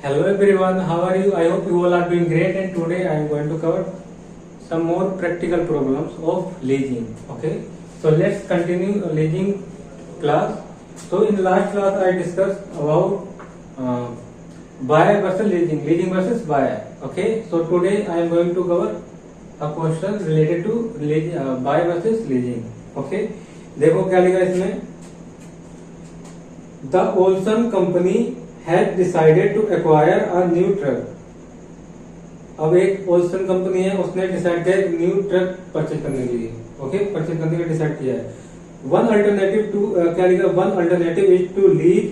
Hello everyone, how are you? I hope you all are doing great, and today I am going to cover some more practical problems of leasing. Okay, so let's continue leasing class. So in last class I discussed about buy versus leasing versus buy. Okay, so today I am going to cover a question related to buy versus leasing. Okay, देखो क्या लिखा है इसमें, the Olsen company has decided to acquire a new truck. अब एक Olsen company है, उसने decide किया न्यू ट्रक परचेज करने के लिए। ओके, परचेज करने के लिए डिसाइड किया है। वन अल्टरनेटिव टू क्या लिखा, one alternative is to lease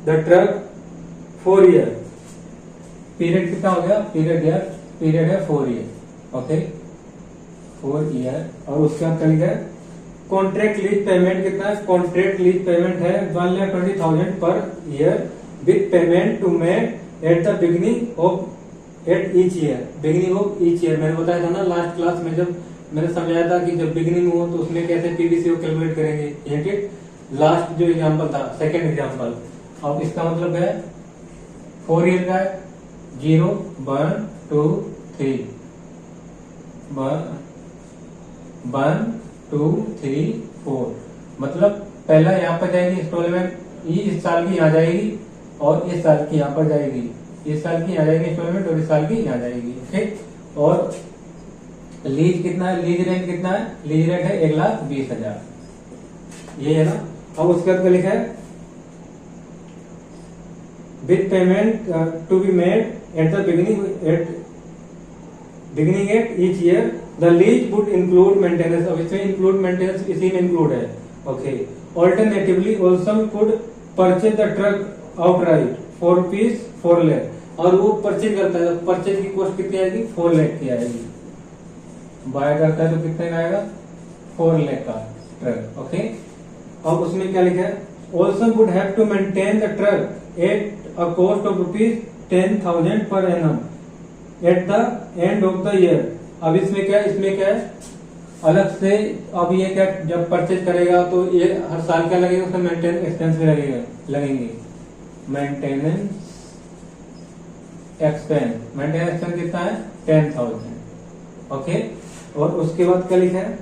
the truck 4 year. Period कितना हो गया, पीरियड है 4 ईयर। Okay, 4 year. और उसके बाद क्या लिखा है, कॉन्ट्रैक्ट लीज पेमेंट कितना है, कॉन्ट्रैक्ट लीज पेमेंट है 1,20,000 पर year with payment to made at the beginning of at each year. Beginning of each year मैंने बताया था ना लास्ट क्लास में, जब मैंने समझाया था कि जब बिगिनिंग हो तो उसमें कैसे पीवीसी को कैलकुलेट करेंगे। ये ठीक लास्ट जो एग्जांपल था, सेकंड एग्जांपल। अब इसका मतलब है 4 ईयर का है, 0 1 2 3 1 2 3 4। मतलब पहला यहाँ पर जाएगी इंस्टॉलमेंट, इस साल की यहाँ जाएगी और इस साल की यहाँ पर जाएगी, इस साल की यहाँ जाएगी इंस्टॉलमेंट और इस साल की यहाँ जाएगी। ठीक, और लीज कितना है, लीज रेंट कितना है, लीज रेंट है 1,20,000। ये है ना। अब उसके बाद क्या लिखा है, with payment to be made at the beginning at each year the lease would include maintenance. अब इसमें इंक्लूड मेंटेनेंस इसी में इंक्लूड है। Okay, alternatively Olsen could purchase the truck outright for rupees 4 lakh. और वो परचेज करता है, परचेज की कॉस्ट कितनी आएगी, 4 लाख की आएगी। बाय करता है तो कितने का आएगा, 4 लाख का ट्रक। ओके, अब उसमें क्या लिखा है, Olsen would have to maintain the truck at a cost of rupees 10,000 per annum at the end of the year. अब इसमें क्या है, अलग से अब ये क्या, जब परचेज करेगा तो ये हर साल क्या लगेगा, उसमें मेंटेनेंस एक्सपेंस भी लगेंगे। मेंटेनेंस एक्सपेंस कितना है, 10,000। ओके, और उसके बाद क्या लिखा है,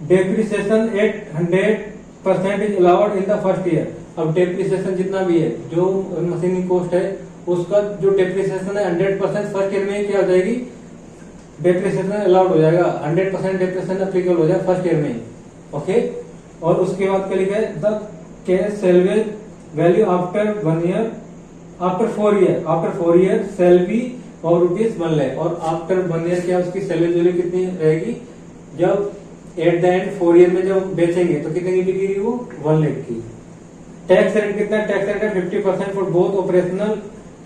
depreciation eight 100% is allowed in the first year. अब डेप्रिसिएशन जितना भी है, जो मशीनिंग कॉस्ट है, उसका जो डेप्रिसिएशन है 100% फर्स्ट ईयर में क्या हो जाएगी, डेप्रिसिएशन अलाउड हो जाएगा, 100% डेप्रिसिएशन एप्लीकेबल हो जाएगा फर्स्ट ईयर में। ओके, और उसके बाद क्या लिखा है, the cash salvage value after 1 year, after 4 year sale be और रुपीज 1 लाख। और आफ्टर 1 ईयर क्या उसकी सैलवेज वैल्यू कितनी रहेगी, जब एट द एंड 4 ईयर में जब बेचेंगे तो कितने की बिकेगी, वो 1 लाख की। टैक्स रेट कितना है, टैक्स रेट है 50% for both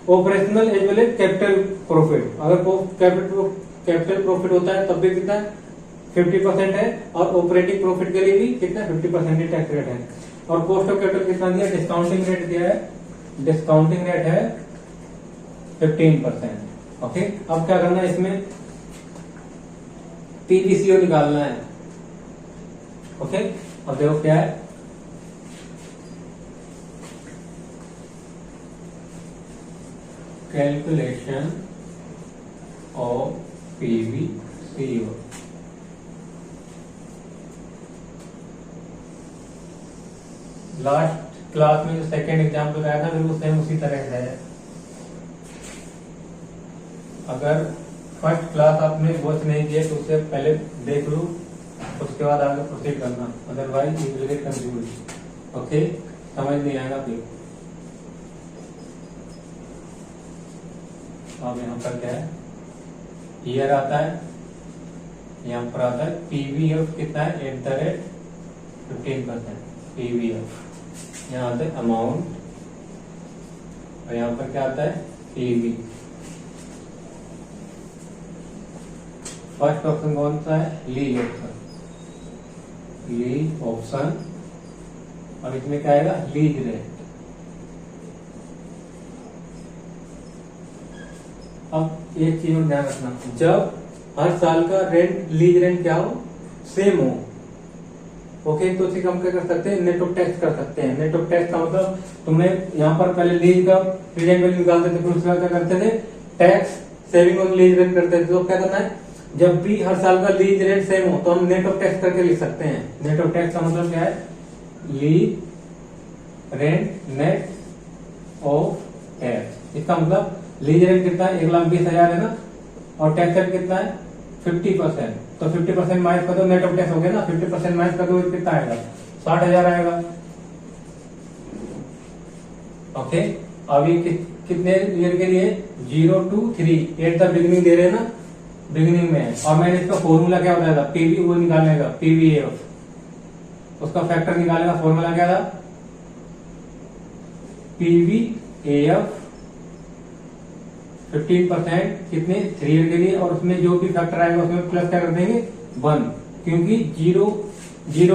operational as well as capital profit. अगर कैपिटल प्रॉफिट होता है तब भी कितना 50% है, और ऑपरेटिंग प्रॉफिट के लिए भी कितना 50% ही टैक्स रेट है। और कॉस्ट ऑफ कैपिटल कितना दिया, डिस्काउंटिंग रेट दिया है, डिस्काउंटिंग रेट है 15%। ओके, अब क्या करना है, इसमें पीवीसीओ निकालना है। ओके, अब देखो क्या है, calculation of PVCO. Last class में जो सेकेंड एग्जाम्पल आया था बिल्कुल सेम उसी तरह से है। अगर फर्स्ट क्लास आपने वॉच नहीं किया तो उससे पहले देख लो, उसके बाद आगे प्रोसीड करना, otherwise you will get confuse. Okay, समझ नहीं आएगा फिर। अब यहाँ पर क्या है, ईयर आता है, यहाँ पर आता है पीवीएफ कितना है, एट द रेट 15% पीवीएफ। यहाँ आता है अमाउंट, और यहाँ पर क्या आता है, पीवी। फर्स्ट ऑप्शन कौन सा है, लीज ऑप्शन। और इसमें क्या आएगा, लीज रेट। अब एक चीज ध्यान रखना, जब हर साल का रेंट, लीज रेंट क्या हो, सेम हो, ओके, तो उसी हम क्या कर सकते हैं, नेट ऑफ टैक्स कर सकते हैं। नेट ऑफ टैक्स का मतलब तुमने यहाँ पर पहले लीज का प्रेजेंट वैल्यू निकालते थे, फिर उसके बाद क्या करते थे, tax saving on lease rent करते थे। तो क्या करना है, जब भी हर साल का लीज रेंट सेम हो तो हम नेट ऑफ टैक्स करके लिख सकते हैं। नेट ऑफ टैक्स का मतलब क्या है, lease rent net of tax. इसका मतलब लीज रेंट कितना है, 1,20,000 है ना, और टैक्स रेट कितना है 50%। तो 50% माइनस कर दो, नेट ऑफ टैक्स हो गया ना, 50% माइनस कर दो, कितना आएगा, 60,000 आएगा। ओके, अभी कितने ईयर के लिए, 0 to 3 eight the beginning they रहे हैं ना, बिगिनिंग में। और मैंने इसका फॉर्मूला क्या बताया था, पीवी वो निकालने का, पीवीएफ, उसका फैक्टर निकालने का फॉर्मूला क्या था, पीवीएफ 15% कितने 3 ईयर के लिए, और उसमें जो भी फैक्टर आएगा उसमें प्लस क्या कर देंगे 1, क्योंकि जीरो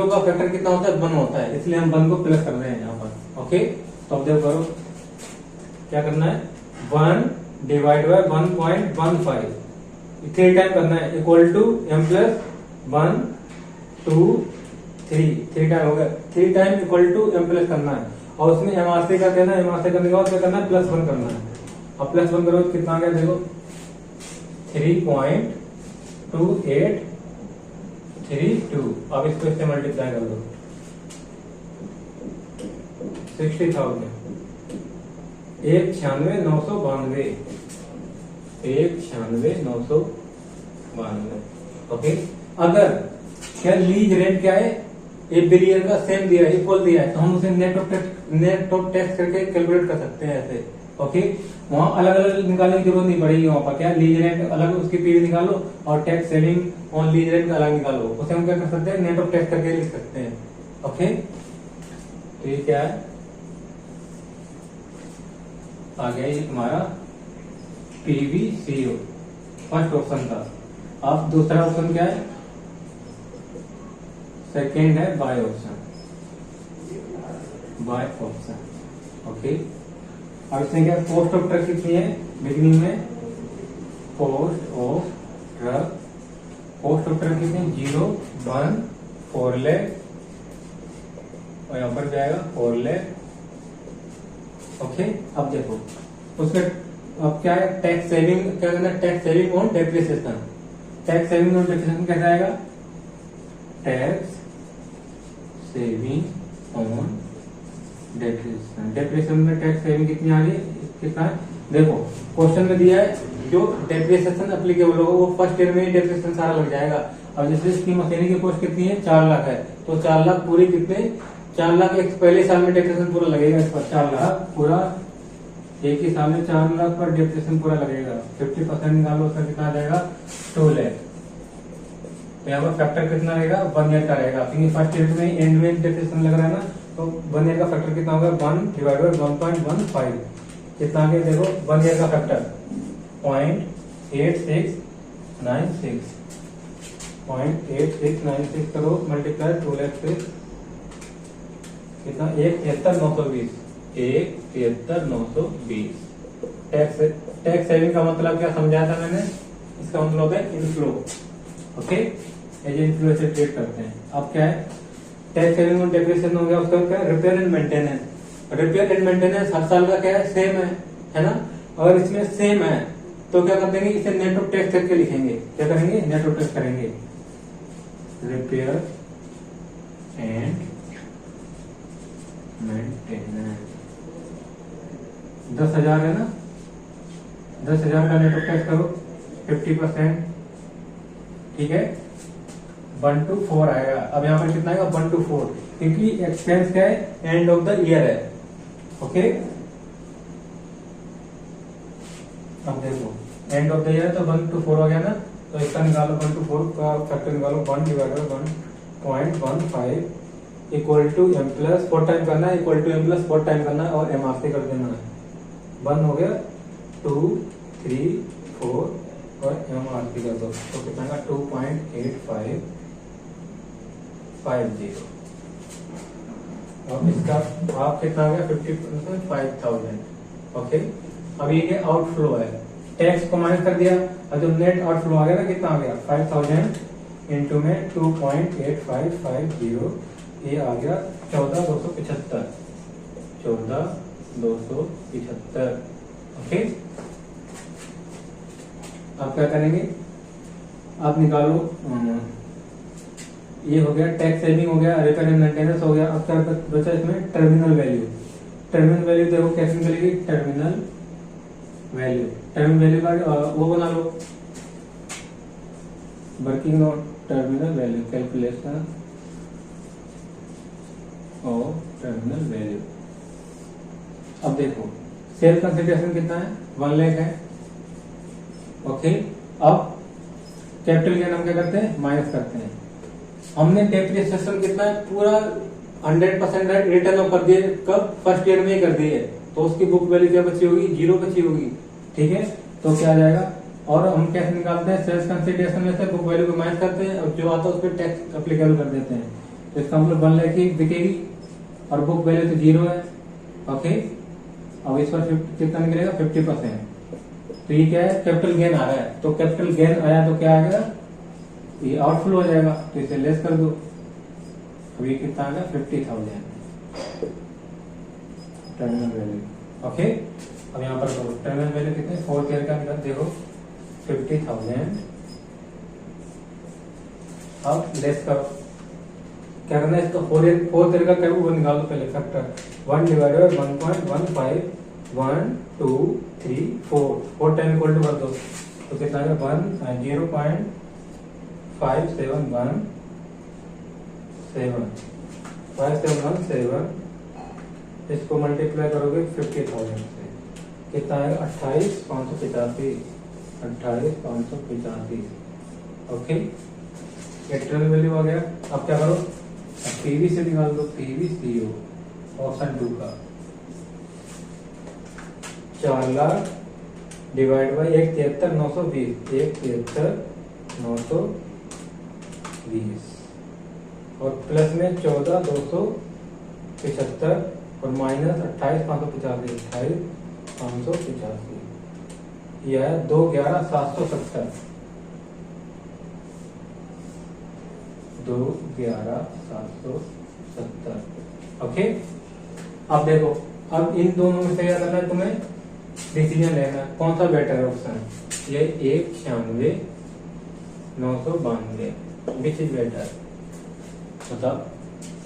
का फैक्टर कितना होता है 1 होता है, इसलिए हम 1 को प्लस कर रहे हैं यहाँ पर। ओके, तो अब देखो करो क्या करना है, 1 डिवाइड बाय 1.15 3 टाइम करना है, equal to m plus 1 2 3 time हो गया, 3 time equal to m plus करना है, और उसमें एमआरसी कर देना, एमआरसी करने के बाद क्या करना है, +1 करना है। अब +1 करो कितना आ गया, देखो 3.2832। अब इसको इससे मल्टीप्लाई कर दो, 60,000, 196,992, 196,992। ओके, अगर क्या लीज रेंट क्या है, एवरी ईयर का सेम दिया है, इक्वल दिया है, तो हम उसे नेट ऑफ टैक्स करके कैलकुलेट कर सकते हैं ऐसे। ओके, वहां अलग अलग निकालने की जरूरत नहीं पड़ेगी, वहां पर क्या लीज रेंट अलग उसकी पीवी निकालो और tax saving on lease rent अलग निकालो, उसे हम क्या कर सकते हैं, नेट ऑफ टैक्स करके लिख सकते हैं। ओके, तो ये क्या है, आ गया ये तुम्हारा पीवीसीओ, फर्स्ट ऑप्शन था। अब दूसरा ऑप्शन क्या है, सेकेंड है by option, by option. Okay, अब इसमें क्या, कॉस्ट ऑफ ट्रक कितनी है बिगिनिंग में, कॉस्ट ऑफ ट्रक कितनी, 0 1 4 लाख, और यहाँ पर जाएगा 4 लाख। ओके, अब देखो उसमें अब क्या है, टैक्स सेविंग क्या करना है, tax saving on depreciation. Tax saving on depreciation कैसा आएगा, tax saving on depreciation. Depreciation में टैक्स सेविंग कितनी आ रही है, कितना है, देखो क्वेश्चन में दिया है जो डेप्रिसिएशन एप्लीकेबल होगा वो फर्स्ट ईयर में ही डेप्रिसिएशन सारा लग जाएगा। अब जैसे इसकी मशीनरी की कॉस्ट कितनी है, 4 लाख है, तो 4 लाख पूरी कितने, 4 लाख एक पहले साल में डेप्रिसिएशन पूरा लगेगा इस पर, 4 लाख पूरा एक ही साल में 4 लाख पर डेप्रिसिएशन पूरा लगेगा। 50% निकालो, उसका कितना आ जाएगा 2 लाख। यहाँ पर फैक्टर कितना रहेगा, 1 ईयर का रहेगा, क्योंकि फर्स्ट ईयर में एंड में डेप्रिसिएशन लग रहा है ना, तो 1 ईयर का फैक्टर कितना होगा, 1 डिवाइड बाय 1.15 कितना आ गया, देखो 1 ईयर का फैक्टर 0.8696 करो मल्टीप्लाई 2 लाख से कितना, 1,73,920। टैक्स सेविंग का मतलब क्या समझाया था मैंने, इसका मतलब होता है इनफ्लो। ओके, एज इनफ्लो से ट्रीट करते हैं। अब क्या है, टैक्स सेविंग और डेप्रिसिएशन हो गया, उसका क्या है, repair and maintenance. Repair and maintenance हर साल का क्या है, सेम है ना, अगर इसमें सेम है तो क्या कर देंगे, इसे नेट ऑफ टैक्स करके लिखेंगे, क्या करेंगे, नेट ऑफ टैक्स करेंगे। रिपेयर एंड मेंटेनेंस 10,000 है ना, 10,000 का नेट ऑफ टैक्स करो 50%, ठीक है, 1 to 4 आएगा। अब यहाँ पर कितना आएगा, 1 to 4, क्योंकि एक्सपेंस क्या है, एंड ऑफ द ईयर है। ओके, अब देखो एंड ऑफ द ईयर तो 1 to 4 हो गया ना, तो इसका निकालो 1 to 4 का फैक्टर निकालो, 1 divide by 1.15 equal to m plus 4 time करना है, equal to m plus 4 time करना है, और एमआरसी कर देना है। 1 हो गया, 2 3 4 और एमआरसी कर दो, तो कितना का 2.8550, और इसका आप कितना आ गया 50% 5,000। ओके, अब ये आउटफ्लो है, टैक्स को माइनस कर दिया, और जो नेट आउटफ्लो आ गया ना, कितना आ गया 5,000 इंटू में 2.8550, ये आ गया 14,275, 14,275। ओके, आप क्या करेंगे, आप निकालो, ये हो गया टैक्स सेविंग हो गया, रिपेयर एंड मेंटेनेंस हो गया। अब क्या बचा इसमें, टर्मिनल वैल्यू। टर्मिनल वैल्यू देखो कैसे निकलेगी, टर्मिनल वैल्यू, टर्मिनल वैल्यू का वो बना लो, working on terminal value, calculation of terminal value. अब देखो सेल कंसिडरेशन कितना है, 1 लाख है। ओके, अब कैपिटल गेन हम क्या करते हैं, माइनस करते हैं। हमने डेप्रिसिएशन कितना है, पूरा 100% रिटर्न ऑफ कर दिए, कब, फर्स्ट ईयर में ही कर दिए, तो उसकी बुक वैल्यू क्या बची होगी, 0 बची होगी। ठीक है, तो क्या आ जाएगा, और हम कैसे निकालते हैं, सेल्स कंसिडरेशन में से बुक वैल्यू को माइनस करते हैं और जो आता है उस पर टैक्स अप्लीकेबल कर देते हैं। तो इसका मतलब 1 लाख ही बिकेगी और बुक वैल्यू तो 0 है। ओके, अब इस पर कितना निकलेगा, 50%। तो ये क्या है, कैपिटल गेन आ रहा है, तो कैपिटल गेन आया तो क्या आ गया, ये आउटफ्लो हो जाएगा, तो इसे लेस कर दो। अब ये कितना आ गया, 50,000 टर्मिनल वैल्यू। ओके, अब यहाँ पर टर्मिनल वैल्यू कितने, 4th ईयर का निकाल, देखो 50,000। अब लेस करो, क्या करना है, इसका 4th ईयर का वो निकाल दो पहले, factor 1 divided by 1.15 1 2 3 4 4 time equal to कर दो, तो कितना आएगा, 0.5717, इसको मल्टीप्लाई करोगे 50,000 से, कितना आएगा, 28,585, 28,585। ओके, टर्मिनल वैल्यू आ गया। अब क्या करो, पीवी से निकाल दो, पीवीसीओ ऑप्शन 2 का 4 लाख डिवाइड बाई 173,920, 173,920 और प्लस में 14,275 और माइनस 28,585, 28,585, यह है 2,11,770, 2,11,770। ओके, अब देखो, अब इन दोनों में से क्या करना है, तुम्हें डिसीजन लेना है, कौन सा बेटर है ऑप्शन, ये 1,96,992, विच इज बेटर, मतलब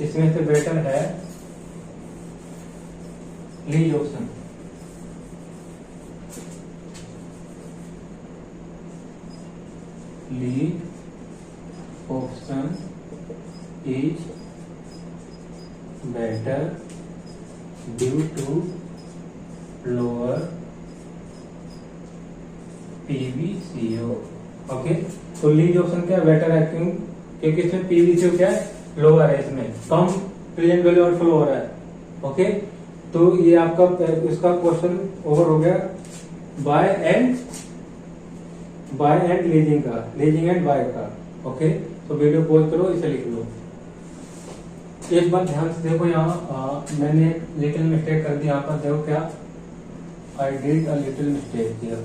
इसमें से बेटर है lease option. Lease option is better due to lower PVCO. Okay, तो लीज ऑप्शन क्या बेटर है, क्यों, क्योंकि इसमें पीवीसीओ क्या है, लोअर है, इसमें कम प्रेजेंट वैल्यू आउटफ्लो हो रहा है। ओके, तो ये आपका इसका क्वेश्चन ओवर हो गया, बाय एंड लीजिंग का, लीजिंग एंड बाय का। ओके, तो वीडियो पॉज करो, इसे लिख लो। एक बात ध्यान से देखो, यहाँ मैंने एक लिटिल मिस्टेक कर दी, यहाँ पर देखो क्या, I did a little mistake here.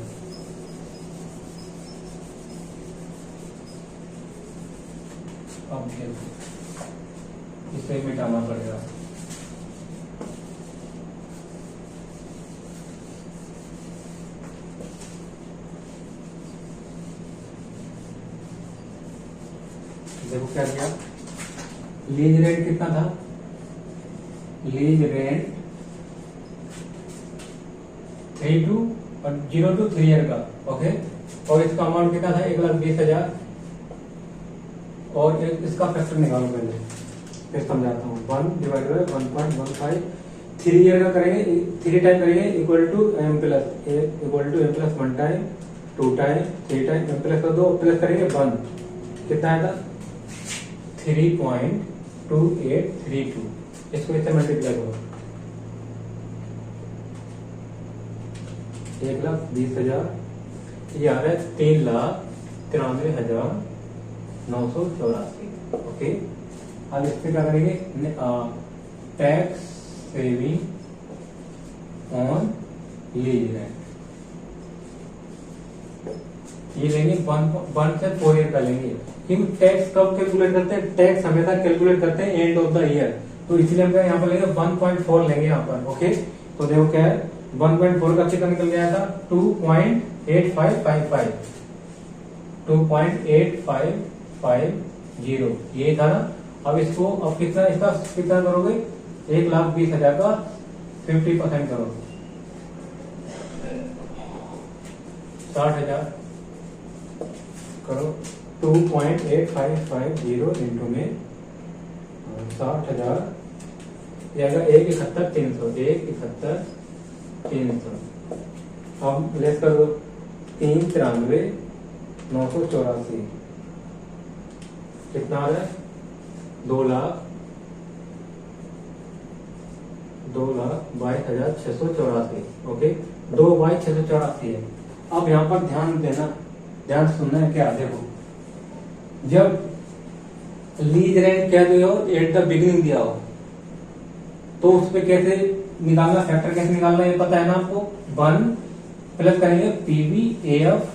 अब देखो, इसे मिटाना पड़ेगा। देखो क्या किया, लीज रेंट कितना था, lease rent 3 to 0 to 3 year का। ओके, और इसका अमाउंट कितना था, 1,20,000, और इसका फैक्टर निकालो पहले, फिर समझाता हूँ। 1 डिवाइड बाय 1.15, 3 ईयर का करेंगे, 3 टाइम करेंगे, equal to M plus 1 time, 2 time, 3 time, M plus का 2 प्लस करेंगे 1, कितना आएगा, 3.2832, इसको इससे मल्टीप्लाई करो, 1,20,000, ये आ रहा है 3,93,984। ओके, अब इस पे क्या करेंगे, tax saving on lease rent. ये लेंगे 1 से 4 ईयर का लेंगे, क्योंकि टैक्स कब कैलकुलेट करते हैं, टैक्स हमेशा कैलकुलेट करते हैं एंड ऑफ द ईयर, तो इसलिए हम यहाँ पर लेंगे 1.4 लेंगे यहाँ पर। ओके, तो देखो क्या है 1.4 का कितना निकल गया था 2.8555 2.8550 ये था ना। अब इसको अब कितना इसका कितना करोगे 1,20,000 का 50% करो 60,000 करो 2.8550 इंटू में 60,000 जाएगा 1,71,300 1,71,300। अब लेस कर दो 3,93,984 कितना आ रहा है 2,22,684। ओके 2,22,684 है। अब यहाँ पर ध्यान देना, ध्यान सुनना है क्या, देखो जब लीज रेंट क्या दिया हो एट द बिगिनिंग दिया हो तो उस पर कैसे निकालना, फैक्टर कैसे निकालना ये पता है ना आपको। 1 प्लस करेंगे पीवी एफ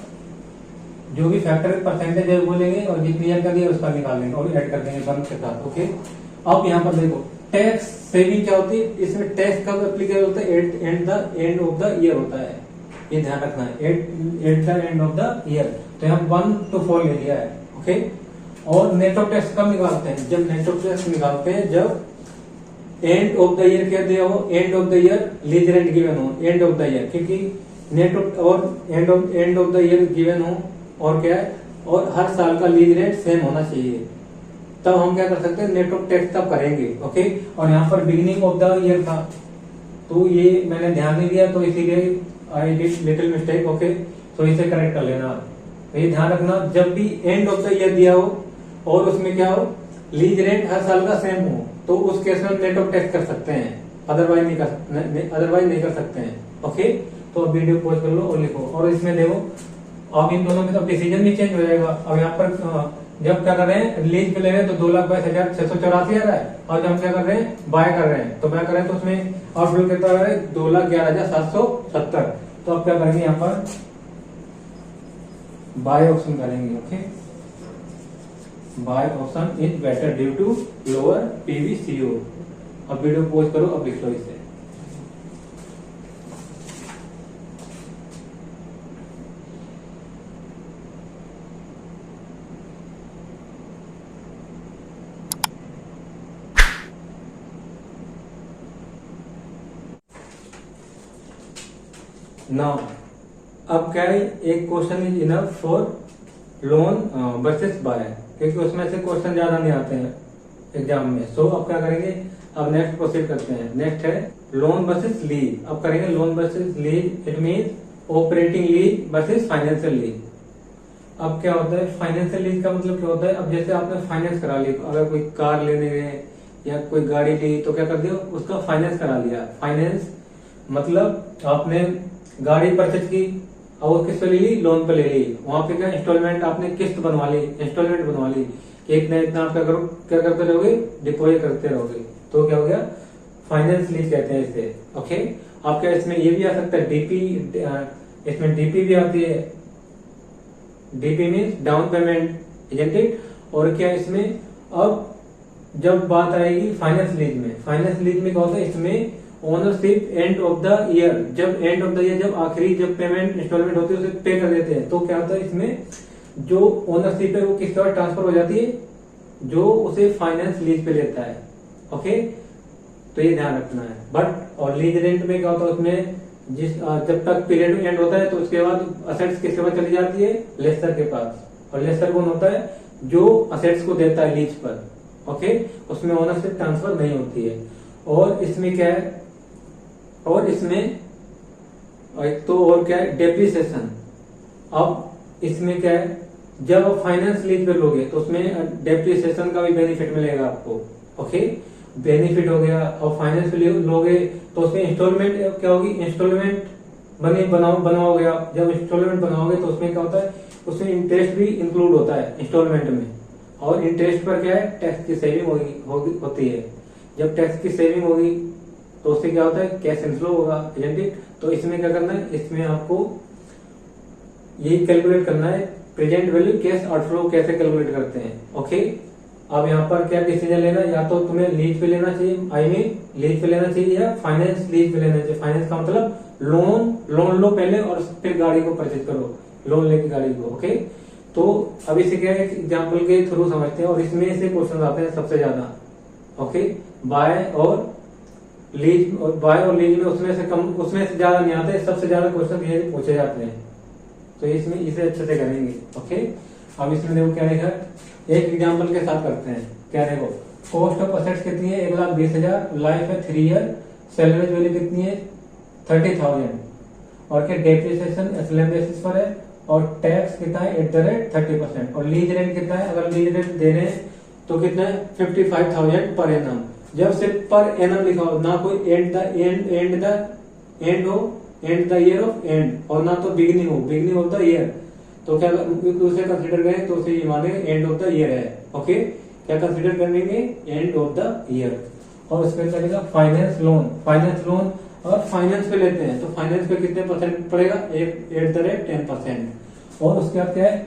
जो भी फैक्टर परसेंटेज है बोलेंगे और जितनी ईयर का दिया उसका निकाल लेंगे और ऐड कर देंगे 1 के साथ। ओके, अब यहाँ पर देखो टैक्स सेविंग क्या होती है, इसमें टैक्स कब एप्लीकेबल होता है एंड ऑफ द ईयर होता है, ये ध्यान रखना है eight the end of the year. तो यहाँ 1 to 4 ले लिया है। ओके, और नेट ऑफ टैक्स कब निकालते हैं, जब नेट ऑफ टैक्स निकालते हैं जब एंड ऑफ द ईयर क्या दिया हो, and of the year lease rent given हो एंड ऑफ द ईयर, क्योंकि नेट ऑफ और and of the year given हो और क्या है और हर साल का लीज रेंट सेम होना चाहिए, तब हम क्या कर सकते हैं नेट ऑफ टैक्स तब करेंगे। ओके, और यहाँ पर बिगिनिंग ऑफ द ईयर था तो ये मैंने ध्यान नहीं दिया तो इसीलिए I did little mistake. Okay, तो इसे करेक्ट कर लेना। ये ध्यान रखना जब भी एंड ऑफ द ईयर दिया हो और उसमें क्या हो लीज रेंट हर साल का सेम हो तो उस केस में नेट ऑफ टैक्स कर सकते हैं, अदरवाइज नहीं कर सकते हैं। ओके, तो अब वीडियो पॉज कर लो और लिखो। और इसमें देखो अब इन दोनों में तो डिसीजन भी चेंज हो जाएगा। अब यहाँ पर जब क्या कर रहे हैं लीज पे ले रहे हैं तो 2,22,684 आ रहा है, और जब हम क्या कर रहे हैं बाय कर रहे हैं तो बाय कर रहे हैं तो उसमें आउटफ्लो कितना आ रहा है 2,11,770। तो अब क्या करेंगे यहाँ पर बाय ऑप्शन करेंगे। Okay, buy option is better due to lower PVCO. अब वीडियो पॉज करो, अब लिख लो इसे। नाउ अब क्या है एक question is enough for loan versus buy, क्योंकि उसमें से क्वेश्चन ज्यादा नहीं आते हैं एग्जाम में। सो अब क्या करेंगे, अब नेक्स्ट प्रोसीड करते हैं। नेक्स्ट है लोन वर्सेस लीज। अब करेंगे loan versus lease, it mean operating lease versus financial lease. अब क्या होता है फाइनेंशियल लीज का मतलब क्या होता है, अब जैसे आपने फाइनेंस करा ली, अगर कोई कार लेने गए या कोई गाड़ी ली तो क्या कर दिया उसका फाइनेंस करा लिया। फाइनेंस मतलब आपने गाड़ी परचेज की और वो किस पे ले ली, लोन पे ले ली। वहां पे क्या इंस्टॉलमेंट आपने किस्त बनवा ली, इंस्टॉलमेंट बनवा ली, एक ना इतना आप क्या करो क्या करते रहोगे डिपॉजिट करते रहोगे, तो क्या हो गया फाइनेंस लीज कहते हैं इसे। ओके, आप क्या इसमें ये भी आ सकता है डीपी, इसमें डीपी भी आती है, DP means down payment, isn't it. और क्या इसमें अब जब बात आएगी फाइनेंस लीज में, फाइनेंस लीज में क्या होता है इसमें ownership and of the year, जब एंड ऑफ द ईयर जब आखिरी जब पेमेंट इंस्टॉलमेंट होती है उसे पे कर देते हैं, तो क्या होता है इसमें जो ओनरशिप है वो किसके बाद ट्रांसफर हो जाती है, जो उसे फाइनेंस लीज पे लेता है। ओके, तो ये ध्यान रखना है। बट और लीज रेंट में क्या होता है उसमें जिस जब तक पीरियड एंड होता है तो उसके बाद असेट्स किसके पास चली जाती है, लेसर के पास। और लेसर कौन होता है, जो असेट्स को देता है लीज पर। ओके, उसमें ओनरशिप ट्रांसफर नहीं होती है। और इसमें क्या है, और इसमें एक तो और क्या है डेप्रिसिएशन। अब इसमें क्या है जब आप फाइनेंस लीज पे लोगे तो उसमें डेप्रिसिएशन का भी बेनिफिट मिलेगा आपको। ओके, बेनिफिट हो गया। और फाइनेंस पे लोगे तो उसमें इंस्टॉलमेंट क्या होगी, इंस्टॉलमेंट बनवाओगे आप, जब इंस्टॉलमेंट बनाओगे तो उसमें क्या होता है उसमें इंटरेस्ट भी इंक्लूड होता है इंस्टॉलमेंट में। और इंटरेस्ट पर क्या है टैक्स की सेविंग होती है। जब टैक्स की सेविंग होगी तो उससे क्या होता है कैश इनफ्लो होगा, इजंट इट। तो इसमें क्या करना है, इसमें आपको यही कैलकुलेट करना है, प्रेजेंट वैल्यू कैश आउटफ्लो कैसे कैलकुलेट करते हैं। ओके, अब यहाँ पर क्या डिसीजन लेना, या तो तुम्हें लीज पे लेना चाहिए, आई मीन लीज पे लेना चाहिए, या फाइनेंस लीज पे लेना चाहिए। फाइनेंस का मतलब लोन लो पहले और फिर गाड़ी को परचेज करो, लोन लेके गाड़ी को। ओके, तो अब इसे क्या है, एग्जाम्पल के थ्रू समझते हैं, और इसमें से क्वेश्चन आते हैं सबसे ज्यादा। ओके, बाय और लीज में उसमें से ज्यादा नहीं आते, सबसे ज्यादा क्वेश्चन ये पूछे जाते हैं, तो इसमें इसे अच्छे से करेंगे। ओके, अब इसमें देखो क्या लिखा है, एक एग्जांपल के साथ करते हैं। क्या देखो, कॉस्ट ऑफ असेट्स कितनी है, 1,20,000, लाइफ है 3 ईयर, सैलरी वैल्यू कितनी है 30,000, और क्या डेप्रिसिएशन एसएलएम बेसिस पर है, और टैक्स कितना है @30%, और लीज रेंट कितना है, अगर लीज रेंट दे रहे हैं तो कितना है 55,000 पर एनम। जब सिर्फ पर एनम लिखा हो, ना कोई and the year of and, और ना तो बिगिनिंग ऑफ द ईयर, तो क्या उसे कंसीडर करें, तो उसे ये माने एंड ऑफ द ईयर है। ओके, क्या कंसीडर करेंगे, एंड ऑफ द ईयर। और उसके चलेगा फाइनेंस लोन, और फाइनेंस पे लेते हैं, तो फाइनेंस पे कितने परसेंट पड़ेगा, 10%। और उसके बाद क्या है,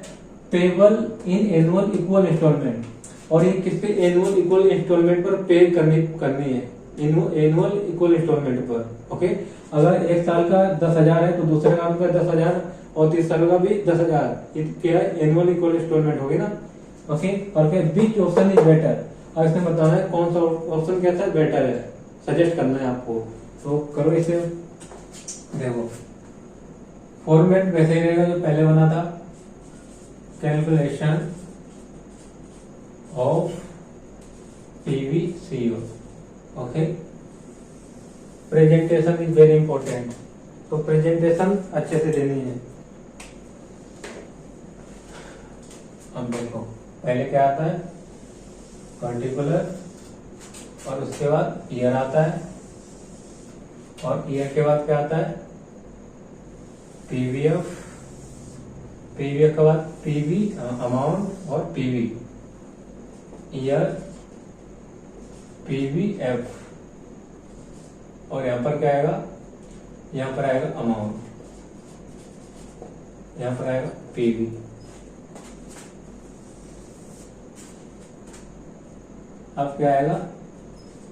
payable in annual equal installment, और ये किस पे, एनुअल इक्वल इंस्टॉलमेंट पर पे करनी है, एनुअल इक्वल इंस्टॉलमेंट पर। ओके, अगर एक साल का 10,000 है तो दूसरे साल का 10,000, और तीसरे साल का भी 10,000, क्या है, एनुअल इक्वल इंस्टॉलमेंट होगी ना। ओके, और क्या, विच ऑप्शन इज बेटर, और इसमें बताना है कौन सा ऑप्शन कैसा बेटर है, सजेस्ट करना है आपको, तो करो इसे। देखो फॉर्मेट वैसे ही रहेगा जो पहले बना था, calculation of PVCO। Okay, presentation is very important, तो प्रेजेंटेशन अच्छे से देनी है। अब देखो पहले क्या आता है, पर्टिकुलर, और उसके बाद ईयर आता है, और ईयर के बाद क्या आता है, पीवीएफ के बाद पीवी अमाउंट, और पीवी ईयर, पीवीएफ, और यहां पर क्या आएगा, यहां पर आएगा अमाउंट, यहां पर आएगा पीवी। अब क्या आएगा,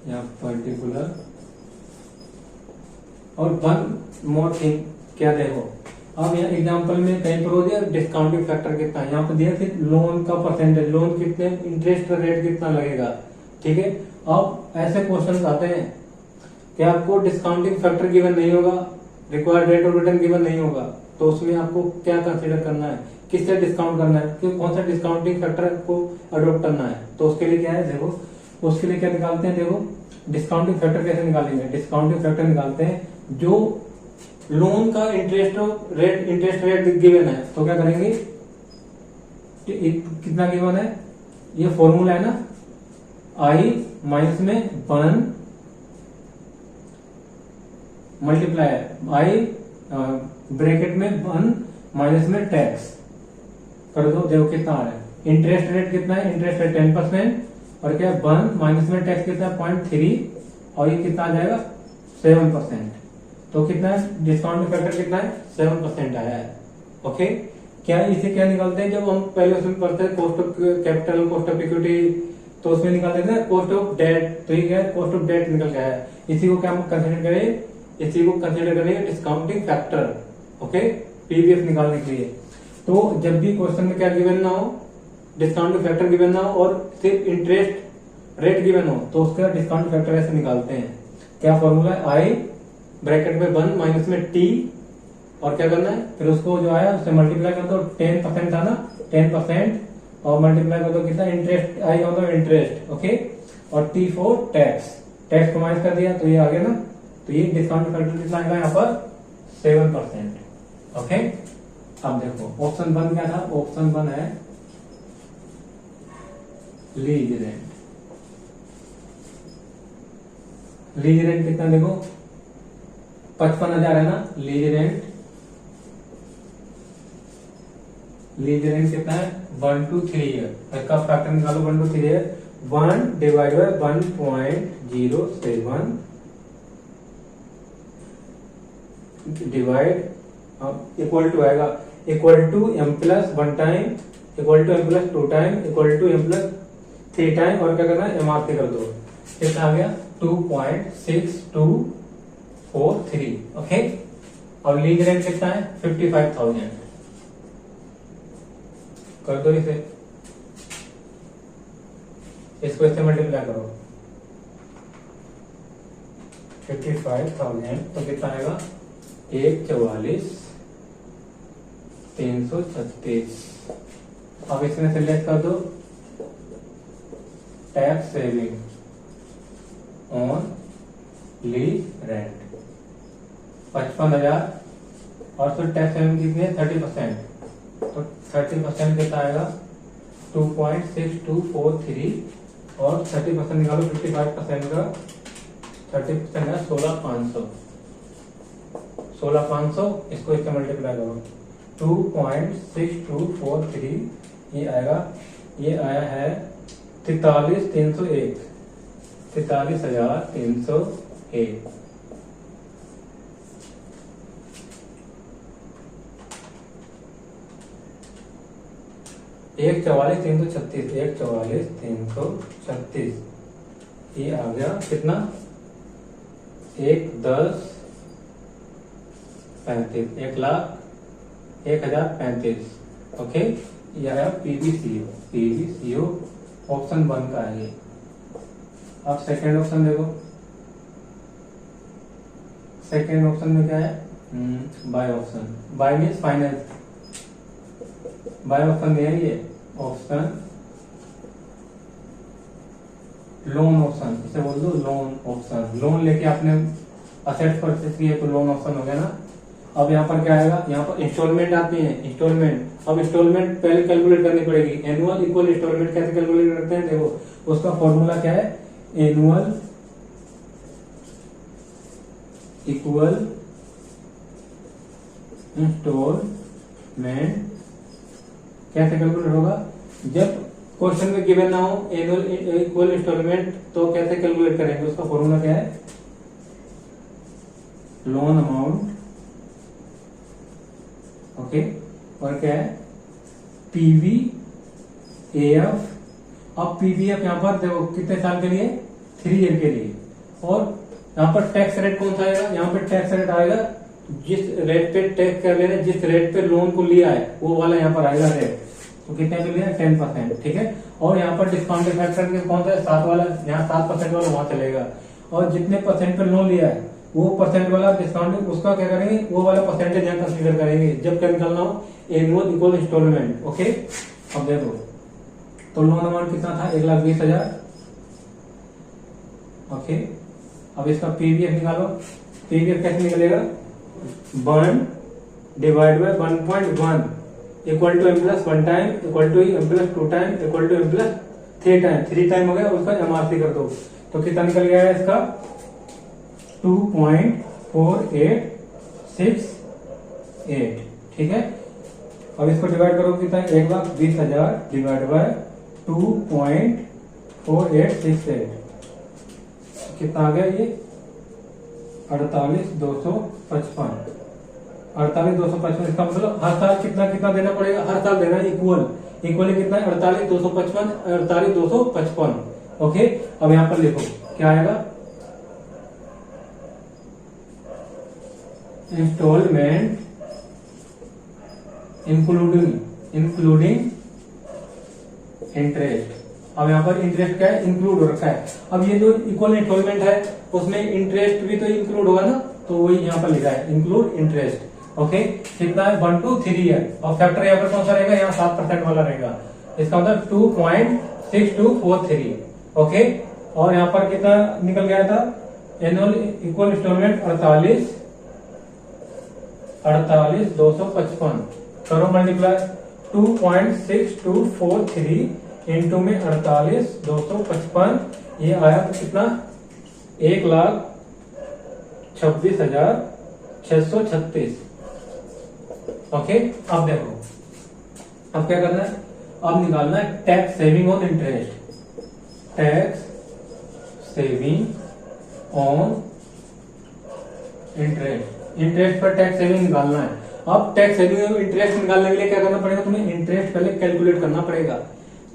यहाँ पर्टिकुलर, और वन मोर थिंग, क्या देखो, अब यहाँ एग्जांपल में कहीं पर हो दिया डिस्काउंटिंग फैक्टर कितना है, यहाँ पर दिया फिर लोन का परसेंटेज, लोन कितने, इंटरेस्ट रेट कितना लगेगा। ठीक है, अब ऐसे क्वेश्चन आते हैं कि आपको डिस्काउंटिंग फैक्टर गिवन नहीं होगा, required rate of return given नहीं होगा, तो उसमें आपको क्या कंसीडर करना है, किससे डिस्काउंट करना है, कि कौन सा डिस्काउंटिंग फैक्टर को अडोप्ट करना है। तो उसके लिए क्या है, देखो उसके लिए क्या निकालते हैं, देखो डिस्काउंटिंग फैक्टर कैसे निकालेंगे, डिस्काउंटिंग फैक्टर निकालते हैं जो लोन का इंटरेस्ट रेट गिवन है, तो क्या करेंगे, कितना गिवन है, ये फॉर्मूला है ना, आई माइनस में 1 मल्टीप्लाई, आई ब्रैकेट में 1 माइनस में टैक्स कर दो, देखो कितना आ रहा है, इंटरेस्ट रेट कितना है, इंटरेस्ट रेट 10%, और क्या 1 माइनस में टैक्स कितना है 0.3, और ये कितना आ जाएगा 7%, तो कितना है, डिस्काउंट फैक्टर कितना है 7% आया है। ओके, क्या इसे क्या निकालते हैं, जब हम पहले उसमें पढ़ते हैं cost of capital, cost of equity, तो उसमें निकालते थे कॉस्ट ऑफ डेट, तो ये क्या है, कॉस्ट ऑफ डेट निकल गया है, इसी को क्या हम कंसीडर करें, इसी को कंसीडर करेंगे डिस्काउंटिंग फैक्टर। ओके, पीवीएफ निकालने के लिए, तो जब भी क्वेश्चन में क्या गिवन ना हो, डिस्काउंटिंग फैक्टर गिवन ना हो, और सिर्फ इंटरेस्ट रेट गिवन हो, तो उसका डिस्काउंट फैक्टर ऐसे निकालते हैं। क्या फॉर्मूला है, आई ब्रैकेट में 1 माइनस में टी, और क्या करना है, फिर उसको जो आया उससे मल्टीप्लाई कर दो, 10% था ना, 10%, और मल्टीप्लाई कर दो कितना, इंटरेस्ट, आई मतलब इंटरेस्ट। ओके, और टी फॉर टैक्स, टैक्स को माइनस कर दिया, तो ये आ गया ना, तो ये डिस्काउंट फैक्टर कितना आएगा यहाँ पर 7%। ओके, अब देखो ऑप्शन 1 क्या था, ऑप्शन 1 है लीज रेंट। लीज रेंट कितना, देखो 55,000 है ना, लीज रेंट कितना है 1 to 3 ईयर, इसका फैक्टर निकालो 1 to 3 year, 1 divide by 1.07 divide equal to आएगा equal to M plus 1 time equal to M plus 2 time equal to M plus 3 time और क्या करना है एमआरसी कर दो। कितना आ गया 2.6243। ओके, अब लीज रेंट कितना है 55,000। कर दो इसे, इसको इससे मल्टीप्लाई करो 55,000 तो कितना आएगा 144,336। अब इसमें से लेस कर दो tax saving on lease rent 55,000 और फिर टैक्स सेविंग कितनी है 30%। तो 30% कितना आएगा 2.6243 और 30% निकालो 55% का 30% है 16,500। 16,500 इसको इससे मल्टीप्लाई करो 2.6243 ये आएगा, ये आया है 43,301 43,301। एक 44,336 144,336 ये आ गया कितना 1,10,35 1,01,035। ओके, ये आया पीवीसीओ ऑप्शन 1 का है ये। अब सेकेंड ऑप्शन देखो, सेकेंड ऑप्शन में क्या है by option, bye means finance, by option दिया है ये ऑप्शन लोन ऑप्शन, इसे बोल दो लोन ऑप्शन। लोन लेके आपने असेट परचेस किए तो लोन ऑप्शन हो गया ना। अब यहाँ पर क्या आएगा, यहाँ पर इंस्टॉलमेंट आती है इंस्टॉलमेंट। अब इंस्टॉलमेंट पहले कैलकुलेट करनी पड़ेगी, एनुअल इक्वल इंस्टॉलमेंट कैसे कैलकुलेट करते हैं देखो, उसका फॉर्मूला क्या है एनुअल इक्वल इंस्टॉलमेंट कैसे कैलकुलेट होगा, जब क्वेश्चन में गिवन ना हो एनुअल इक्वल इंस्टॉलमेंट तो कैसे कैलकुलेट करेंगे, उसका फॉर्मूला क्या है लोन अमाउंट। ओके, और क्या है पीवीएफ। अब पीवीएफ यहाँ पर देखो कितने साल के लिए 3 ईयर के लिए। और यहाँ पर टैक्स रेट कौन सा आएगा, यहाँ पर टैक्स रेट आएगा जिस रेट पे टैक्स कर लेना, जिस रेट पे लोन को लिया है वो वाला यहाँ पर आएगा रेट। तो कितने पे लिया 10%। ठीक है, और यहाँ पर डिस्काउंटेड फैक्टर कौन सा है 7 वाला, यहाँ 7% वाला वहां चलेगा। और जितने परसेंट पे लोन लिया है वो परसेंट वाला डिस्काउंट उसका क्या करेंगे, वो वाला परसेंटेज यहाँ कंसीडर करेंगे जब क्या निकालना हो एनुअल इक्वल इंस्टॉलमेंट। ओके, अब देखो तो लोन अमाउंट कितना था 1,20,000। ओके, अब इसका पीवीएफ निकालो। पीवीएफ कैसे निकलेगा 1 divide by 1.1 equal to M plus 1 time equal to M plus 2 time equal to M plus 3 time. 3 time हो गया, उसका एमआरसी कर दो तो कितना निकल गया है इसका 2.4868। ठीक है, अब इसको डिवाइड करो कितना 1,20,000 डिवाइड बाय 2.4868 कितना आ गया ये 48,255। 48,255 इसका मतलब हर साल कितना कितना देना पड़ेगा, हर साल देना इक्वल कितना है 48,255 48,255। ओके, अब यहाँ पर लिखो क्या आएगा इंस्टॉलमेंट इंक्लूडिंग इंटरेस्ट। अब यहाँ पर इंटरेस्ट क्या है इंक्लूड हो रखा है। अब ये जो इक्वल इंस्टॉलमेंट है उसमें इंटरेस्ट भी तो इंक्लूड होगा ना, तो वही यहाँ पर लिखा है इंक्लूड इंटरेस्ट। ओके, कितना है 1 to 3 ईयर और फैक्टर यहाँ पर कौन सा रहेगा, यहाँ 7% वाला रहेगा। इसका मतलब 2.6243। ओके, और यहाँ पर कितना निकल गया था एनुअल इक्वल इंस्टॉलमेंट 48,255। करो मल्टीप्लाई 2.6243 इंटू में 48,255 ये आया तो कितना 1,26,636। ओके, अब देखो अब क्या करना है, अब निकालना है tax saving on interest. Tax saving on interest, interest पर टैक्स सेविंग निकालना है। अब टैक्स सेविंग में इंटरेस्ट निकालने के लिए क्या करना पड़ेगा, तुम्हें इंटरेस्ट पहले कैलकुलेट करना पड़ेगा।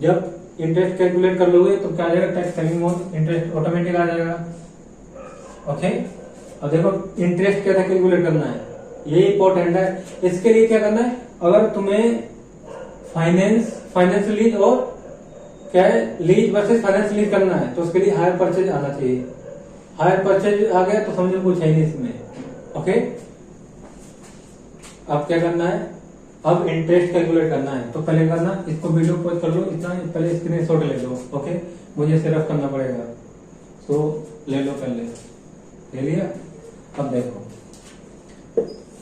जब इंटरेस्ट कैलकुलेट कर लोगे तो क्या आ जाएगा, tax saving on interest automatic आ जाएगा। ओके, अब देखो इंटरेस्ट कैसे कैलकुलेट करना है, ये इंपॉर्टेंट है। इसके लिए क्या करना है, अगर तुम्हें फाइनेंस लीज और क्या है, लीज वर्सेस फाइनेंस लीज करना है, तो उसके लिए हायर परचेज आना चाहिए। हायर परचेज आ गया तो समझो कुछ है नहीं इसमें। ओके, अब क्या करना है, अब इंटरेस्ट कैलकुलेट करना है। तो पहले करना, इसको वीडियो पॉज कर लो, इतना पहले स्क्रीनशॉट ले लो। ओके, मुझे सिर्फ करना पड़ेगा, तो ले लो, पहले ले लिया। अब देखो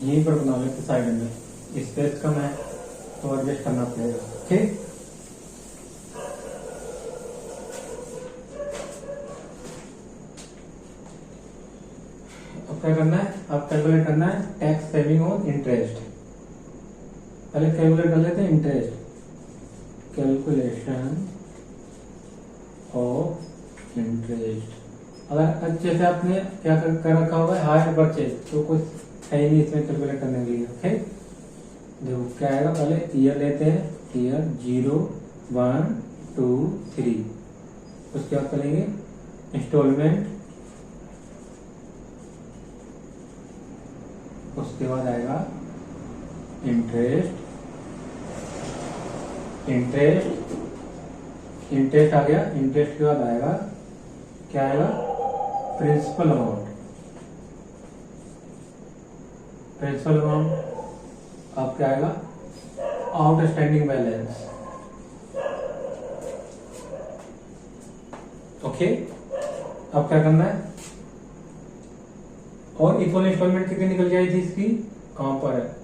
यहीं पर बना लेते साइड में, स्पेस कम है तो एडजस्ट करना पड़ेगा। ठीक, अब क्या करना है, अब कैलकुलेट करना है टैक्स सेविंग ऑन इंटरेस्ट। पहले कैलकुलेट कर लेते हैं इंटरेस्ट, कैलकुलेशन ऑफ इंटरेस्ट। अगर अच्छे से आपने क्या कर रखा होगा हायर परचेज, तो कुछ है ही नहीं इसमें कैलकुलेट करने के लिए। ओके, देखो क्या आएगा, पहले ईयर लेते हैं, ईयर 0 1 2 3, उसके बाद करेंगे इंस्टॉलमेंट, उसके बाद आएगा इंटरेस्ट, इंटरेस्ट आ गया। इंटरेस्ट के बाद आएगा क्या आएगा, प्रिंसिपल अमाउंट, प्रिंसिपल अमाउंट। अब क्या आएगा, आउटस्टैंडिंग बैलेंस। ओके, अब क्या करना है, और इक्वल इंस्टॉलमेंट कितनी निकल जाई थी इसकी, कहां पर है,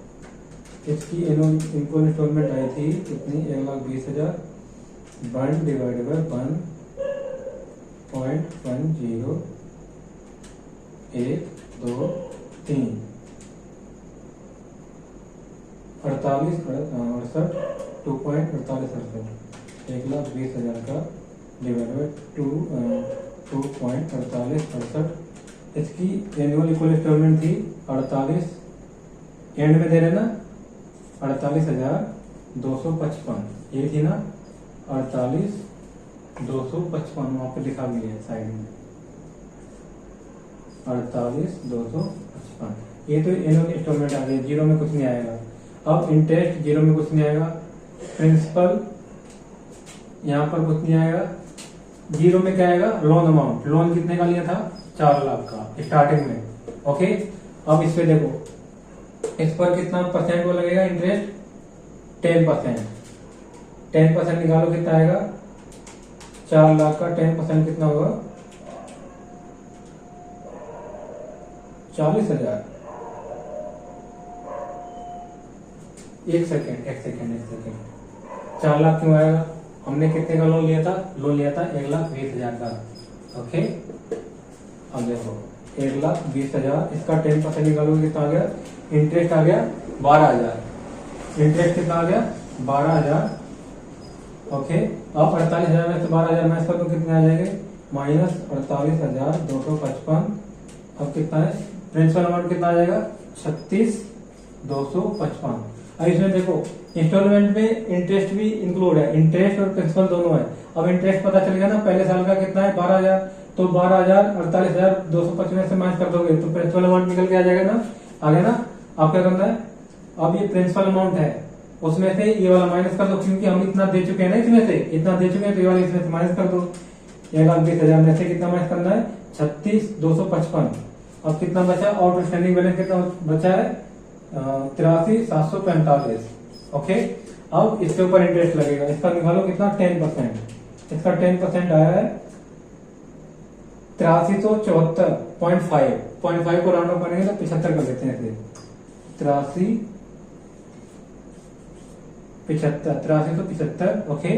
इसकी एनुअल इक्वल इंस्टॉलमेंट आई थी कितनी, 1,20,000 1 डिवाइडेड बाय 1.10 1 2 3 2.48 1,20,000 का डिवाइड बाय 2.48, इसकी एनुअल इक्वल इंस्टॉलमेंट थी 48, एंड में दे रहे ना 48,255, ये थी ना 48,255, वहां पे लिखा भी है साइड में 48,255। ये तो एनुअल इंस्टॉलमेंट आ गई, जीरो में कुछ नहीं आएगा। अब इंटरेस्ट जीरो में कुछ नहीं आएगा, प्रिंसिपल यहाँ पर कुछ नहीं आएगा, जीरो में क्या आएगा, लोन अमाउंट। लोन कितने का लिया था, 4 लाख का स्टार्टिंग में। ओके, अब इस पे देखो, इस पर कितना परसेंट वो लगेगा इंटरेस्ट, 10%। 10% निकालो कितना आएगा, 4 लाख का 10% कितना होगा, 40,000। एक सेकेंड 4 लाख क्यों आएगा, हमने कितने का लोन लिया था, 1,20,000 का। ओके, अब देखो 1,20,000, इसका 10% निकालोगे कितना आ गया, इंटरेस्ट आ गया 12,000। इंटरेस्ट कितना आ गया, 12,000। ओके, अब 48,000 में से 12,000 माइनस कर दो, कितने आ जाएंगे, -48,255। अब कितना है, प्रिंसिपल अमाउंट कितना आ जाएगा, 36,255। अब इसमें देखो इंस्टॉलमेंट में इंटरेस्ट भी इंक्लूड है, इंटरेस्ट और प्रिंसिपल दोनों है। अब इंटरेस्ट पता चल गया ना, पहले साल का कितना है 12,000, तो 12,000 48,255 से माइनस कर दोगे तो प्रिंसिपल अमाउंट निकल के आ जाएगा ना, आ गया ना। अब क्या करना है, अब ये प्रिंसिपल अमाउंट है, उसमें से ये वाला माइनस कर दो, क्योंकि हम इतना दे चुके हैं ना, इसमें से इतना दे चुके हैं, तो ये वाला इसमें से माइनस कर दो। 1,20,000 में से कितना माइनस करना है, 36,255। अब कितना बचा, आउटस्टैंडिंग बैलेंस कितना बचा है, 83,745। ओके, अब इसके ऊपर इंटरेस्ट लगेगा, इसका निकालो कितना, 10%। इसका 10% आया है 8374.5, 0.5 को राउंड ऑफ करेंगे तो 75 कर लेते हैं इसे, 8375। ओके,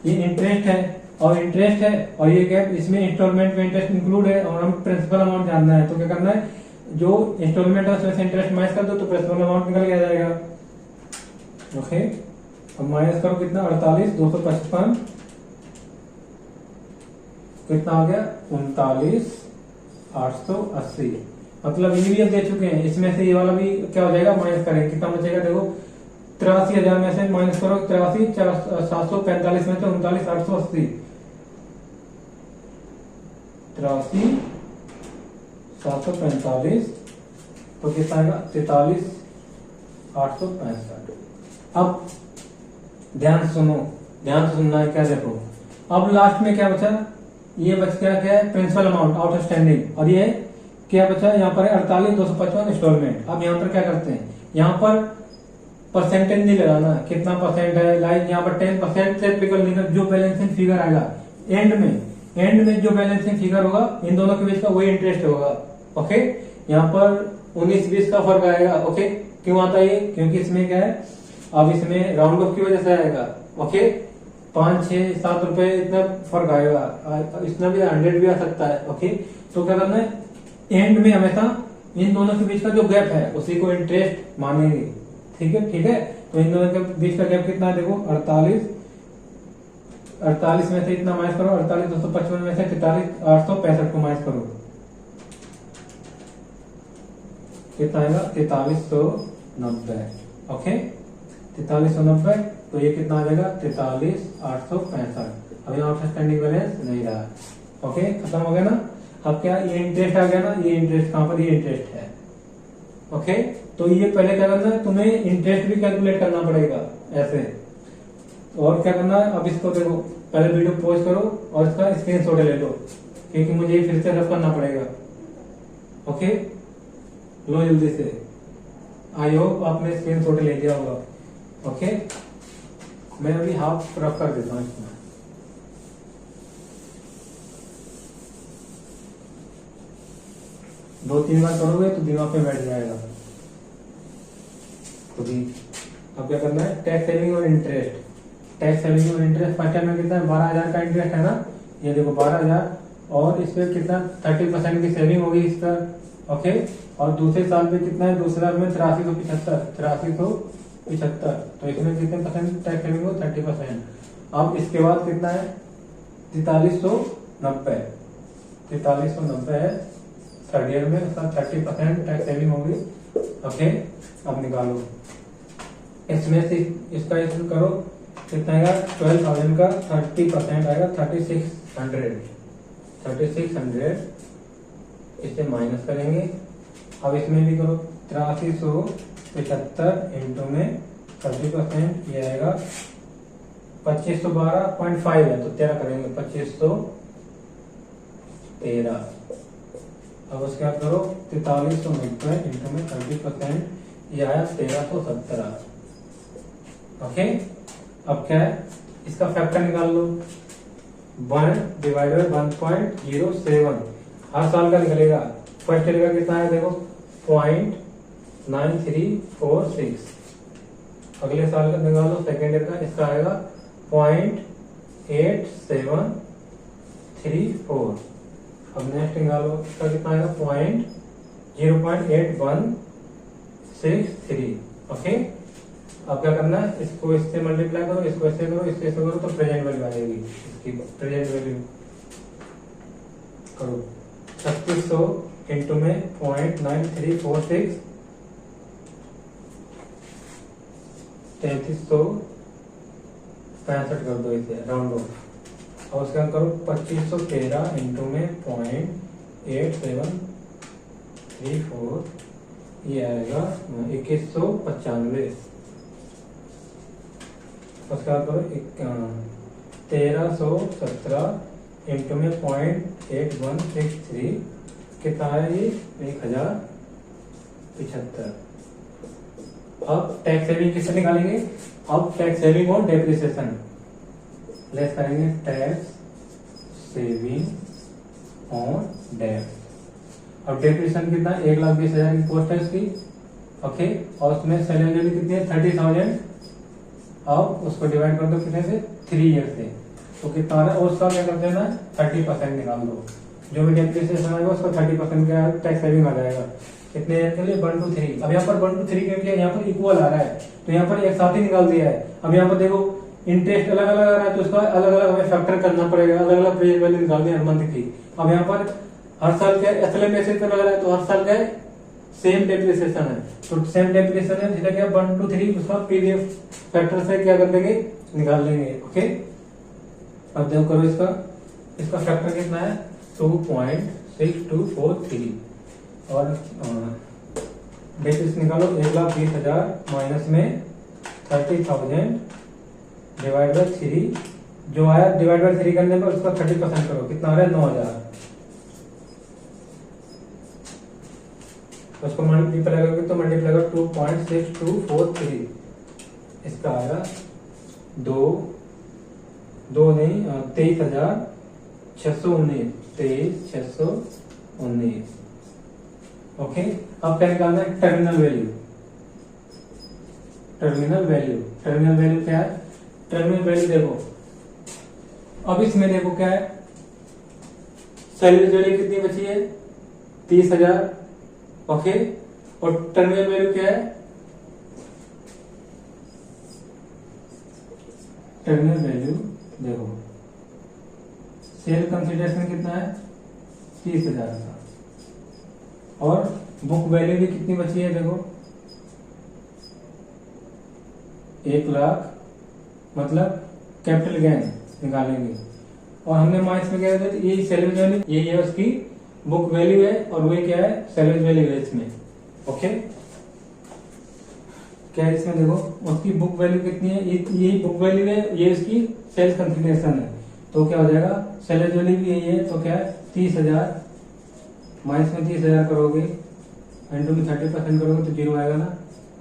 ये इंटरेस्ट है और इंटरेस्ट है, और ये क्या, इसमें इंस्टॉलमेंट में इंटरेस्ट इंक्लूड है, और हम प्रिंसिपल अमाउंट जानना है, तो क्या करना है, जो इंस्टॉलमेंट है उसमें से इंटरेस्ट माइनस कर दो तो प्रिंसिपल अमाउंट निकल के आ जाएगा। ओके, अब माइनस करो कितना, 48,255, कितना आ गया, 39,880। मतलब ये भी अब दे चुके हैं, इसमें से ये वाला भी क्या हो जाएगा, माइनस करेंगे, कितना बचेगा देखो 83,000 में से माइनस करो 83, 745 में से 39,880, 83,745 तो कितना आएगा 43,865। अब ध्यान से सुनो, ध्यान से सुनना है, क्या देखो अब लास्ट में क्या बचा, ये बच गया क्या है प्रिंसिपल अमाउंट आउटस्टैंडिंग, और ये क्या बचा यहाँ पर 48,255 इंस्टॉलमेंट। अब यहाँ पर क्या करते हैं, यहाँ पर परसेंटेज नहीं लगाना, कितना परसेंट है, लाइक यहाँ पर 10% से एप्लीकेबल नहीं, जो बैलेंसिंग फिगर आएगा एंड में जो बैलेंसिंग फिगर होगा इन दोनों के बीच का वही इंटरेस्ट होगा। ओके, यहाँ पर 19-20 का फर्क आएगा। ओके, क्यों आता है, क्योंकि इसमें क्या है, अब इसमें राउंड ऑफ की वजह से आएगा। ओके, 5, 6, 7 रुपए इतना फर्क आएगा, इतना भी 100 भी आ सकता है। ओके, तो क्या करना है, एंड में हमेशा इन दोनों के बीच का जो गैप है उसी को इंटरेस्ट मानेंगे। ठीक है, तो इन दोनों के बीच का गैप कितना है देखो 48 में से इतना माइनस करो, 48,255 में से 43,865 को माइनस करो, कितना आएगा 4390। ओके, 4390, तो ये कितना आ जाएगा 43,865। अभी आउटस्टैंडिंग बैलेंस नहीं रहा। ओके, खत्म हो गया ना। अब क्या ये इंटरेस्ट आ गया ना, ये इंटरेस्ट कहां पर, ये इंटरेस्ट है। ओके, तो ये पहले क्या करना है, तुम्हें इंटरेस्ट भी कैलकुलेट करना पड़ेगा ऐसे, और क्या करना है, अब इसको देखो पहले वीडियो पॉज करो और इसका स्क्रीनशॉट ले लो, क्योंकि मुझे ये फिर से रफ करना पड़ेगा। ओके, लो जल्दी से, आई होप आपने स्क्रीनशॉट ले लिया होगा। ओके, मैं अभी हाफ रफ कर देता हूँ इसमें। दो तीन बार करोगे तो दिमाग पे बैठ जाएगा खुद ही। अब क्या करना है, टैक्स सेविंग और इंटरेस्ट। टैक्स सेविंग और इंटरेस्ट फर्स्ट टाइम में कितना है 12,000 का इंटरेस्ट है ना, ये देखो 12,000, और इस पे कितना 30% की सेविंग होगी इस पर। ओके, और दूसरे साल पे कितना है, दूसरे साल में 8375, तो इसमें कितने परसेंट टैक्स सेविंग हो 30%। अब इसके बाद कितना है 4390 है, थर्ड ईयर में उसका 30% टैक्स सेविंग होगी। ओके, अब निकालो, इसमें से इसका इसमें करो, कितना आएगा 12,000 का 30% आएगा 3600, इसे माइनस करेंगे। अब इसमें भी करो 8375 इंटू में 30%, ये आएगा 2512.5 है, तो 13 करेंगे 2513। अब उसके बाद करो 4390 इंटू में 30%, ये आया 1317। ओके, अब क्या है, इसका फैक्टर निकाल लो, 1/1.07 हर साल का निकलेगा। फर्स्ट ईयर का कितना है देखो 0.9346, अगले साल का निकालो सेकेंड ईयर का, इसका आएगा 0.8734। अब नेक्स्ट निकालो, इसका कितना आएगा 0.8163। ओके, अब क्या करना है, इसको इससे मल्टीप्लाई करो, इसको इससे करो, इससे करो, तो प्रेजेंट वैल्यू आएगी। इसकी प्रेजेंट वैल्यू करो 3600 इंटू में 0.9346, 3365 कर दो इसे राउंड ऑफ, और उसके बाद करो 2513 इंटू में 0.8734, ये आएगा 2195। उसके बाद करो 1317 इंटू में 0.8163, कितना है ये 1075। अब टैक्स सेविंग किससे निकालेंगे, अब टैक्स सेविंग और डेप्रिसिएशन लेस करेंगे, टैक्स सेविंग ऑन डेट। अब डेप्रिसिएशन कितना 1,20,000 की कॉस्ट है उसकी। ओके, और उसमें सैलरी कितनी है 30,000। अब उसको डिवाइड कर दो कितने से 3 ईयर से, तो कितना आ रहा है, और उसका क्या कर देना 30% निकाल दो, जो भी डेप्रिसिएशन आएगा उसका 30% का टैक्स सेविंग आ जाएगा। कितने ईयर के लिए 1 to 3। अब यहाँ पर 1 to 3 के लिए यहाँ पर इक्वल आ रहा है, तो यहाँ पर एक साथ ही निकाल दिया है। अब यहाँ पर देखो इंटरेस्ट अलग अलग आ रहा है, तो उसका अलग अलग हमें फैक्टर करना पड़ेगा, अलग अलग प्रेजेंट वैल्यू निकालनी है हर मंथ की। अब यहाँ पर हर साल क्या एसएलएम बेसिस पे लग रहा है, तो हर साल क्या है सेम डेप्रिसिएशन है, तो सेम डेप्रिसिएशन है, इसलिए क्या 1 2 3 उसका पीवीएफ फैक्टर से क्या कर देंगे, निकाल लेंगे। ओके, अब देखो करो इसका फैक्टर कितना है 2.6243 और बेसिस निकालो 1,20,000 माइनस में 30,000 डिवाइड बाय 3 जो आया, डिवाइड बाय 3 करने पर उसका 30% करो, कितना आ रहा है 9,000, तो उसको मल्टीप्लाई करोगे तो मल्टीप्लाई करो 2.6243, इसका आएगा 23,619 23,619। ओके, अब क्या निकालना है टर्मिनल वैल्यू। टर्मिनल वैल्यू क्या है, टर्मिनल वैल्यू देखो, अब इसमें देखो क्या है, सैलरी वैल्यू कितनी बची है 30,000। ओके, और टर्मिनल वैल्यू क्या है, टर्मिनल वैल्यू देखो सेल कंसिडरेशन कितना है 30,000 का, और बुक वैल्यू भी कितनी बची है देखो 1,00,000, मतलब कैपिटल गेन निकालेंगे, और हमने माइनस में क्या है, ये सैलरी वैल्यू ये है उसकी बुक वैल्यू है, और वही क्या है सैलरी वैल्यू है इसमें। ओके, क्या है इसमें देखो उसकी बुक वैल्यू कितनी है, ये बुक वैल्यू है, ये उसकी सेल्स कंसिडरेशन है, तो क्या हो जाएगा सैलरी वैल्यू भी यही है, तो क्या है 30,000 माइनस में 30,000 करोगे इंटू में 30% करोगे तो 0 आएगा ना,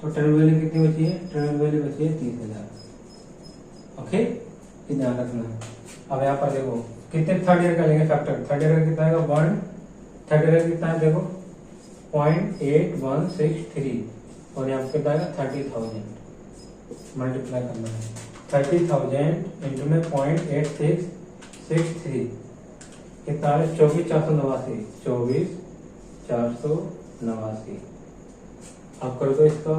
तो टर्मिनल वैल्यू कितनी बची है, टर्मिनल वैल्यू बची है 30,000। ओके, ये ध्यान रखना। अब यहाँ पर देखो कितने थर्ड ईयर का लेंगे फैक्टर, थर्ड ईयर का कितना आएगा 1, थर्ड ईयर का कितना है देखो 0.8163, और यहाँ पे कितना आएगा 30,000, मल्टीप्लाई करना है 30,000 इंटू में 0.8663 कितना है 24,489, 24,489। अब करो तो इसका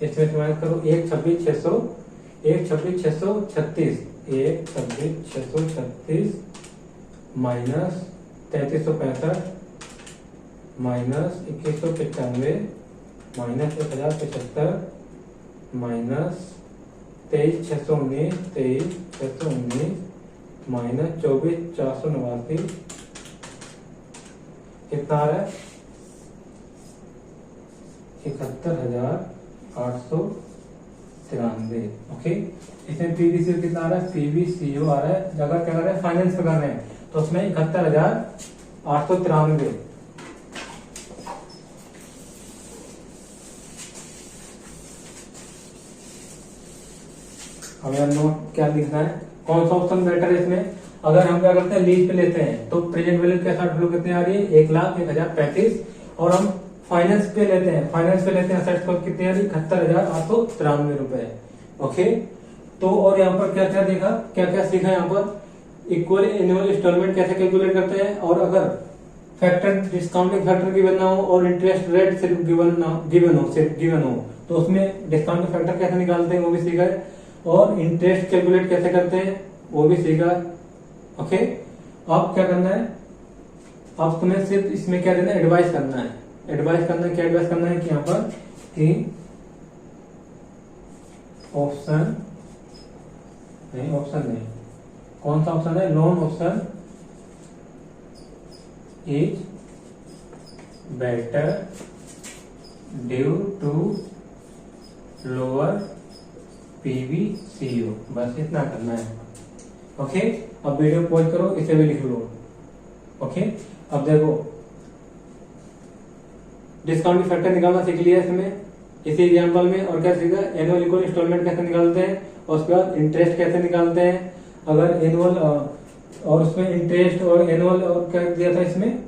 इसमें माइनस करो 1,26,636 1,26,636 minus 3,365 minus 2,195 minus 1,075 minus 23,619 minus 24,489 कितना आ रहा है 71,893। ओके, इसमें पीवीसीओ कितना आ रहा है, पीवीसीओ आ रहा है, अगर क्या कर रहे हैं फाइनेंस पे कर रहे हैं तो उसमें 71,893। हमें नोट क्या लिखना है, कौन सा ऑप्शन बेटर है इसमें, अगर हम क्या करते हैं लीज पे लेते हैं तो प्रेजेंट वैल्यू के साथ वैल्यू कितनी आ रही है 1,01,035, और हम फाइनेंस पे लेते हैं असेट्स को कितनी आ रही है 71,893 रुपए। ओके, तो और यहाँ पर क्या क्या देखा, क्या क्या सीखा यहाँ पर, इक्वल एनुअल इंस्टॉलमेंट कैसे कैलकुलेट करते हैं, और अगर फैक्टर डिस्काउंटिंग फैक्टर गिवन ना हो और इंटरेस्ट रेट सिर्फ गिवन हो तो उसमें डिस्काउंटिंग फैक्टर कैसे निकालते हैं वो भी सीखा है, और इंटरेस्ट कैलकुलेट कैसे करते हैं वो भी सीखा। ओके, अब क्या करना है, अब तुम्हें सिर्फ इसमें क्या देना है एडवाइस करना है, क्या एडवाइस करना है कि यहाँ पर कि ऑप्शन नहीं, कौन सा ऑप्शन है, loan option is better due to lower PVCO, बस इतना करना है। ओके, अब वीडियो पॉज करो, इसे भी लिख लो। ओके, अब देखो डिस्काउंट फैक्टर निकालना सीख लिया इसमें इसी एग्जांपल में, और क्या सीखा एनुअल इक्वल इंस्टॉलमेंट कैसे निकालते हैं, और उसके बाद इंटरेस्ट कैसे निकालते हैं, अगर एनुअल और उसमें इंटरेस्ट और एनुअल और क्या दिया था इसमें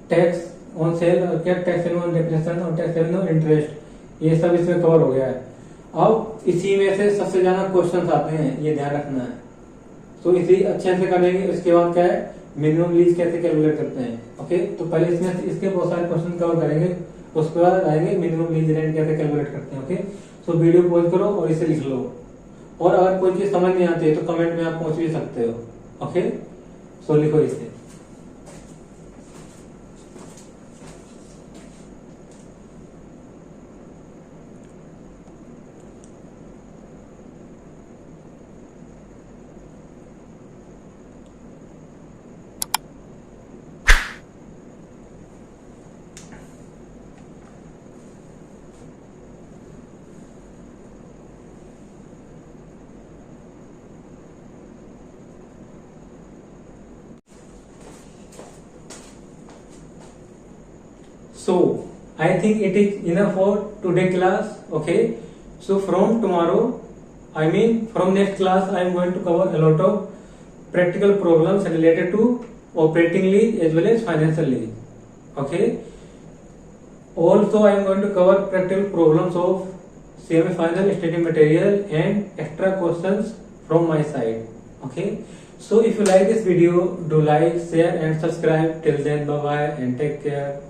टैक्स ऑन सेल और क्या टैक्स ऑन डेप्रिसिएशन और टैक्स ऑन इंटरेस्ट, ये सब इसमें कवर हो गया है। अब इसी में से सबसे ज्यादा क्वेश्चंस आते हैं, ये ध्यान रखना है, तो इसी अच्छे से करेंगे। उसके बाद क्या है मिनिमम लीज कैसे कैलकुलेट करते हैं। ओके, तो पहले इसमें इसके बहुत सारे क्वेश्चन कवर करेंगे, उसके बाद आएंगे मिनिमम लीज रेंट कैसे कैलकुलेट करते हैं। ओके, तो वीडियो पॉज करो और इसे लिख लो, और अगर कोई चीज समझ नहीं आती है तो कमेंट में आप पूछ भी सकते हो। ओके, सो लिखो इसे। So I think it is enough for today class. Okay, so from tomorrow, I mean from next class, I am going to cover a lot of practical problems related to operating lease as well as financial lease. Okay, also I am going to cover practical problems of semi-final study material and extra questions from my side. Okay, so if you like this video, do like, share and subscribe. Till then, bye bye and take care.